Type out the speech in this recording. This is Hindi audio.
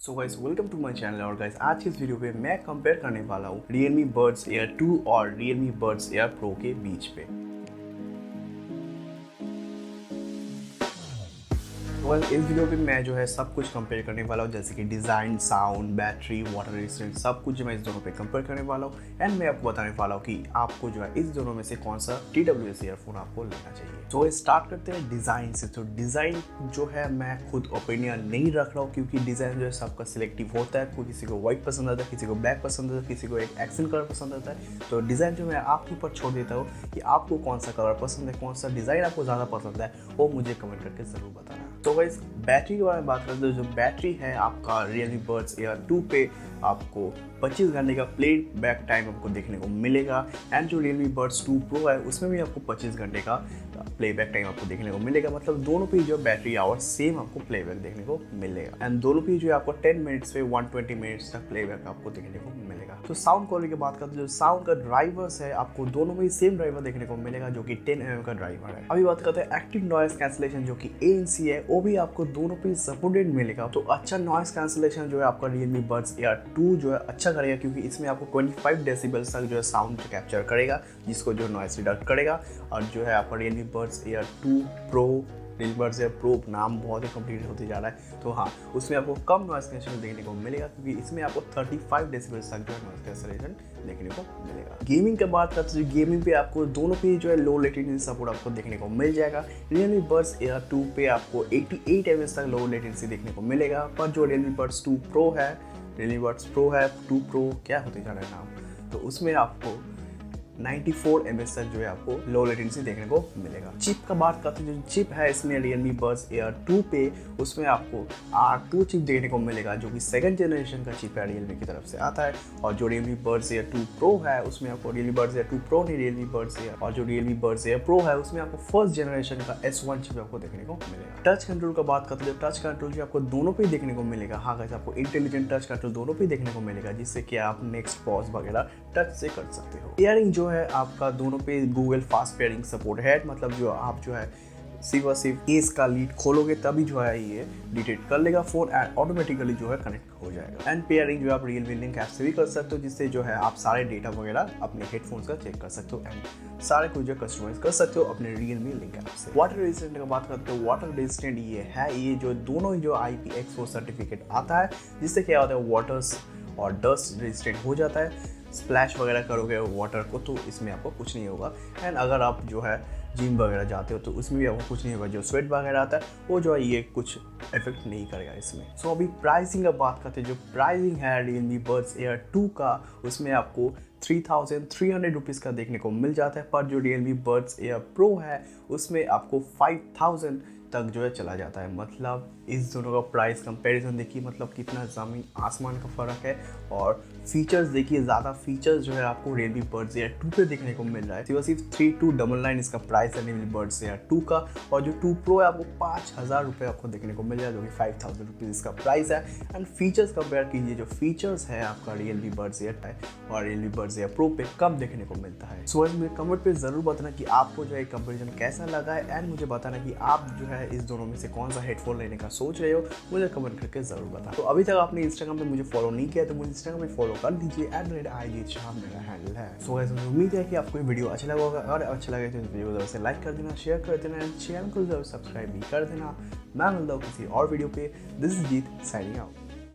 So guys welcome to my channel. और गाइस आज की इस वीडियो पे मैं कंपेयर करने वाला हूँ Realme Buds Air 2 और Realme Buds Air Pro के बीच पे। और इस वीडियो पे मैं जो है सब कुछ कंपेयर करने वाला हूँ, जैसे कि design, sound, battery, water resistant, सब कुछ मैं इस दोनों पे कंपेयर करने वाला हूँ। एंड मैं आपको बताने वाला हूँ कि आपको जो है इस दोनों में से कौन सा TWS ईयरफोन आपको लेना चाहिए। तो स्टार्ट करते हैं डिज़ाइन से। तो डिज़ाइन जो है मैं खुद ओपिनियन नहीं रख रहा हूँ, क्योंकि डिज़ाइन जो है सबका सिलेक्टिव होता है। कोई किसी को व्हाइट पसंद आता है, किसी को ब्लैक पसंद आता है, किसी को एक एक्सेंट कलर पसंद आता है। तो डिज़ाइन जो मैं आपके ऊपर छोड़ देता हूँ कि आपको कौन सा कलर पसंद है, कौन सा डिज़ाइन आपको ज़्यादा पसंद है, वो मुझे कमेंट करके ज़रूर बताना। तो गाइस बैटरी के बारे में बात करते हैं। जो बैटरी है आपका Realme Buds Air 2 पे आपको 25 घंटे का प्ले बैक टाइम आपको देखने को मिलेगा। एंड जो Realme Buds 2 Pro है उसमें भी आपको 25 घंटे का प्ले बैक टाइम आपको देखने को मिलेगा। मतलब दोनों पे जो बैटरी आवर सेम आपको प्ले बैक देखने को मिलेगा। एंड दोनों पे जो आपको 10 मिनट्स पे 120 मिनट्स तक प्ले बैक आपको देखने को मिलेगा। तो साउंड क्वालिटी की बात करते हैं। जो साउंड का ड्राइवर्स है आपको दोनों में सेम ड्राइवर देखने को मिलेगा, जो कि 10 mm का ड्राइवर है। अभी बात करते हैं एक्टिव नॉइस कैंसलेशन, जो कि ANC है, वो भी आपको दोनों पे सपोर्टेड मिलेगा। तो अच्छा नॉइस कैंसलेशन जो है आपका Realme Buds Air 2 जो है अच्छा करेगा, क्योंकि इसमें आपको 25 डेसिबल्स तक जो है साउंड कैप्चर करेगा, जिसको जो नॉइस रिडक्ट करेगा। और जो है आपका Realme Buds Air 2 Pro, Realme Buds Air Pro नाम बहुत ही कंप्लीट होते जा रहा है। तो हाँ, उसमें आपको कम नॉइस कैंसलेशन देखने को मिलेगा, क्योंकि इसमें आपको 35 डेसिबल्स तक जो है नॉइस कैंसलेशन देखने को मिलेगा। गेमिंग की बात करते हैं। गेमिंग पे आपको दोनों पे जो है लो लेटेंसी सपोर्ट आपको देखने को मिल जाएगा। Realme Buds Air 2 पे आपको 88 ms तक लो लेटेंसी देखने को मिलेगा, पर जो Realme Buds 2 Pro है, Realme Buds Pro है 2 Pro क्या होते जा रहा है नाम, तो उसमें आपको 94 ms तक जो है आपको लो लेटेंसी देखने को मिलेगा। चिप का बात करते हैं। जो चिप है इसमें Realme Buds Air 2 पे उसमें आपको R2 चिप देखने को मिलेगा, जो कि सेकंड जनरेशन का चिप है, Realme की तरफ से आता है। और जो Realme Buds Air 2 Pro है उसमें आपको Realme Buds Air 2 Pro नहीं, Realme Buds Air, और जो Realme Buds Air Pro है उसमें आपको फर्स्ट जनरेशन का S1 चिप आपको देखने को मिलेगा। टच कंट्रोल का बात करते हैं। टच कंट्रोल जो आपको दोनों पे देखने को मिलेगा। हाँ गाइस, आपको इंटेलिजेंट टच कंट्रोल दोनों पे देखने को मिलेगा, जिससे कि आप नेक्स्ट पॉज वगैरह टच से कर सकते हो। पेयरिंग जो है आपका दोनों पे गूगल फास्ट पेयरिंग सपोर्ट है। मतलब जो आप जो है सिर्फ केस का लीड खोलोगे तभी जो है ये डिटेक्ट कर लेगा फोन, एंड ऑटोमेटिकली जो है कनेक्ट हो जाएगा। एंड पेयरिंग जो आप Realme लिंक ऐप से भी कर सकते हो, जिससे जो है आप सारे डेटा वगैरह अपने हेडफोन्स का चेक कर सकते हो एंड सारे कुछ जो कस्टमाइज कर सकते हो अपने Realme लिंक ऐप से। वाटर रेजिस्टेंट का बात करते हो। वाटर रेजिस्टेंट ये जो दोनों ही जो IPX4 सर्टिफिकेट आता है, जिससे क्या होता है वाटर्स और डस्ट रेजिस्टेंट हो जाता है। स्प्लैश वगैरह करोगे वाटर को तो इसमें आपको कुछ नहीं होगा। एंड अगर आप जो है जिम वगैरह जाते हो तो उसमें भी आपको कुछ नहीं होगा। जो स्वेट वगैरह आता है वो जो है ये कुछ इफेक्ट नहीं करेगा इसमें। सो अभी प्राइसिंग का बात करते हैं। जो प्राइसिंग है Realme Buds Air 2 का, उसमें आपको 3300 रुपीज़ का देखने को मिल जाता है। पर जो Realme Buds Air Pro है उसमें आपको 5000 तक जो है चला जाता है। मतलब इस दोनों का प्राइस कंपैरिजन देखिए, मतलब कितना ज़मीन आसमान का फ़र्क है। और फीचर्स देखिए, ज़्यादा फीचर्स जो है आपको Realme Buds Air 2 पे देखने को मिल रहा है। सिर्फ 3299 इसका प्राइस है Realme Buds Air 2 का। और जो 2 Pro है आपको 5000 रुपये आपको देखने को मिल रहा है, जो कि 5000 रुपीज़ इसका प्राइस है। एंड फीचर्स कंपेयर कीजिए, जो फीचर्स है आपका Realme Buds Air और Realme Buds Air Pro पे कम देखने को मिलता है। सो मुझे कमेंट पे ज़रूर बताना कि आपको जो है कंपेरिजन कैसा लगा है, एंड मुझे बताना कि आप जो है इस दोनों में से कौन सा हेडफोन लेने का सोच रहे हो, मुझे कमेंट करके ज़रूर बताना। तो अभी तक आपने इंस्टाग्राम पे मुझे फॉलो नहीं किया तो मुझे इंस्टाग्राम पे फॉलो कर लीजिए, @IGit मेरा हैंडल है। सो गाइस, मुझे उम्मीद है कि आपको ये वीडियो अच्छा लगा होगा। और अच्छा लगे तो इस वीडियो को ज़रूर से लाइक कर देना, शेयर कर देना, एंड चैनल को ज़रूर सब्सक्राइब भी कर देना। मैं मिलता हूँ किसी और वीडियो पे। This is Jeet signing out.